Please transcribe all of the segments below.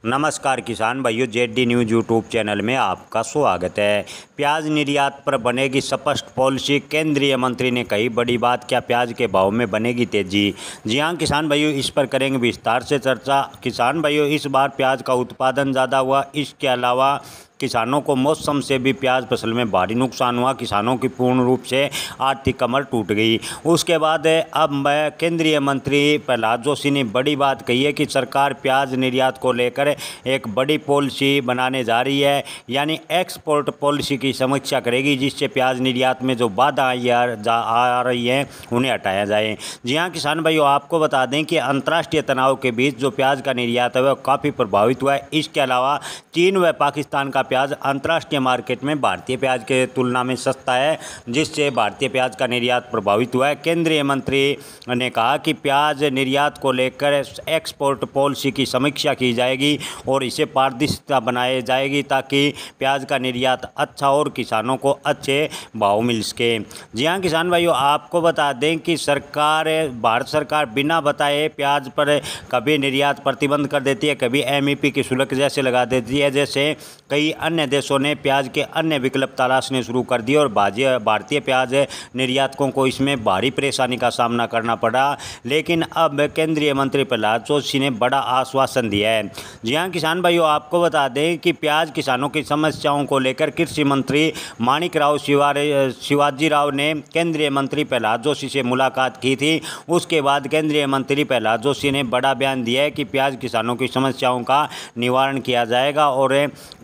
नमस्कार किसान भाइयों, जेडी न्यूज़ यूट्यूब चैनल में आपका स्वागत है। प्याज निर्यात पर बनेगी स्पष्ट पॉलिसी, केंद्रीय मंत्री ने कही बड़ी बात, क्या प्याज के भाव में बनेगी तेजी। जी हां किसान भाइयों, इस पर करेंगे विस्तार से चर्चा। किसान भाइयों, इस बार प्याज का उत्पादन ज़्यादा हुआ, इसके अलावा किसानों को मौसम से भी प्याज फसल में भारी नुकसान हुआ। किसानों की पूर्ण रूप से आर्थिक कमर टूट गई। उसके बाद अब केंद्रीय मंत्री प्रहलाद जोशी ने बड़ी बात कही है कि सरकार प्याज निर्यात को लेकर एक बड़ी पॉलिसी बनाने जा रही है, यानी एक्सपोर्ट पॉलिसी की समीक्षा करेगी, जिससे प्याज निर्यात में जो बाधा आ रही है उन्हें हटाया जाए। जी हाँ किसान भाइयों, आपको बता दें कि अंतर्राष्ट्रीय तनाव के बीच जो प्याज का निर्यात है वह काफ़ी प्रभावित हुआ है। इसके अलावा चीन व पाकिस्तान का प्याज अंतर्राष्ट्रीय मार्केट में भारतीय प्याज के तुलना में सस्ता है, जिससे भारतीय प्याज का निर्यात प्रभावित हुआ है। केंद्रीय मंत्री ने कहा कि प्याज निर्यात को लेकर एक्सपोर्ट पॉलिसी की समीक्षा की जाएगी और इसे पारदर्शिता बनाई जाएगी, ताकि प्याज का निर्यात अच्छा और किसानों को अच्छे भाव मिल सके। जी हाँ किसान भाइयों, आपको बता दें कि भारत सरकार बिना बताए प्याज पर कभी निर्यात प्रतिबंध कर देती है, कभी एमईपी की शुल्क जैसे लगा देती है। जैसे कई अन्य देशों ने प्याज के अन्य विकल्प तलाशने शुरू कर दिए और भारतीय प्याज निर्यातकों को इसमें भारी परेशानी का सामना करना पड़ा। लेकिन अब केंद्रीय मंत्री प्रहलाद जोशी ने बड़ा आश्वासन दिया है। जी हाँ किसान भाइयों, आपको बता दें कि प्याज किसानों की समस्याओं को लेकर कृषि मंत्री माणिकराव शिवाजी राव ने केंद्रीय मंत्री प्रहलाद जोशी से मुलाकात की थी। उसके बाद केंद्रीय मंत्री प्रहलाद जोशी ने बड़ा बयान दिया है कि प्याज किसानों की समस्याओं का निवारण किया जाएगा और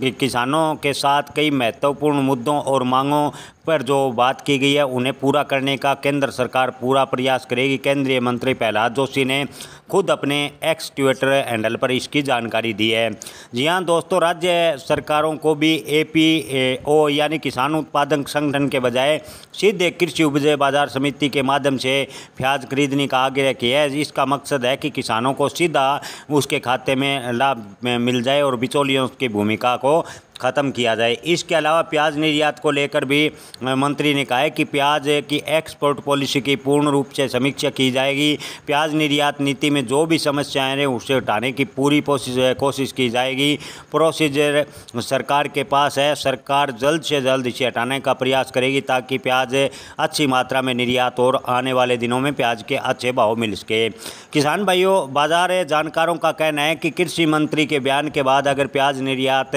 किसानों के साथ कई महत्वपूर्ण मुद्दों और मांगों पर जो बात की गई है उन्हें पूरा करने का केंद्र सरकार पूरा प्रयास करेगी। केंद्रीय मंत्री प्रहलाद जोशी ने खुद अपने एक्स ट्विटर हैंडल पर इसकी जानकारी दी है। जी हाँ दोस्तों, राज्य सरकारों को भी एपीओ यानी किसान उत्पादक संगठन के बजाय सीधे कृषि उपज बाजार समिति के माध्यम से प्याज खरीदने का आग्रह किया है। इसका मकसद है कि किसानों को सीधा उसके खाते में लाभ मिल जाए और बिचौलियों की भूमिका को ख़त्म किया जाए। इसके अलावा प्याज निर्यात को लेकर भी मंत्री ने कहा है कि प्याज की एक्सपोर्ट पॉलिसी की पूर्ण रूप से समीक्षा की जाएगी। प्याज निर्यात नीति में जो भी समस्याएं हैं उसे हटाने की पूरी कोशिश की जाएगी। प्रोसीजर सरकार के पास है, सरकार जल्द से जल्द इसे हटाने का प्रयास करेगी, ताकि प्याज अच्छी मात्रा में निर्यात और आने वाले दिनों में प्याज के अच्छे भाव मिल सके। किसान भाइयों, बाजार जानकारों का कहना है कि कृषि मंत्री के बयान के बाद अगर प्याज निर्यात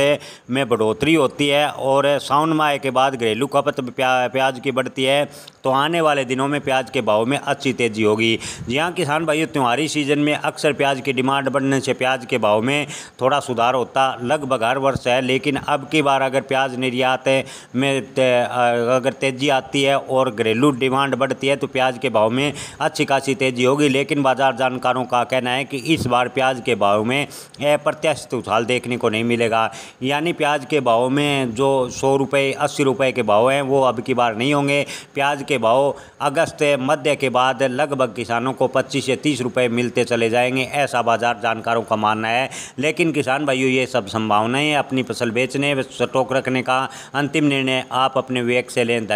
में बढ़ोतरी होती है और सावन माह के बाद घरेलू खपत प्याज की बढ़ती है, तो आने वाले दिनों में प्याज के भाव में अच्छी तेजी होगी। जी हाँ किसान भाइयों, त्योहारी सीजन में अक्सर प्याज की डिमांड बढ़ने से प्याज के भाव में थोड़ा सुधार होता लगभग हर वर्ष है। लेकिन अब की बार अगर प्याज निर्यात में अगर तेजी आती है और घरेलू डिमांड बढ़ती है तो प्याज के भाव में अच्छी खासी तेजी होगी। लेकिन बाजार जानकारों का कहना है कि इस बार प्याज के भाव में अप्रत्याशित उछाल देखने को नहीं मिलेगा, यानी प्याज के भाव में जो 100 रुपये 80 रुपये के भाव हैं वो अब की बार नहीं होंगे। प्याज के भाव अगस्त मध्य के बाद लगभग किसानों को 25 से 30 रुपये मिलते चले जाएंगे, ऐसा बाजार जानकारों का मानना है। लेकिन किसान भाइयों, ये सब संभावनाएं अपनी फसल बेचने व स्टॉक रखने का अंतिम निर्णय आप अपने विवेक से लें।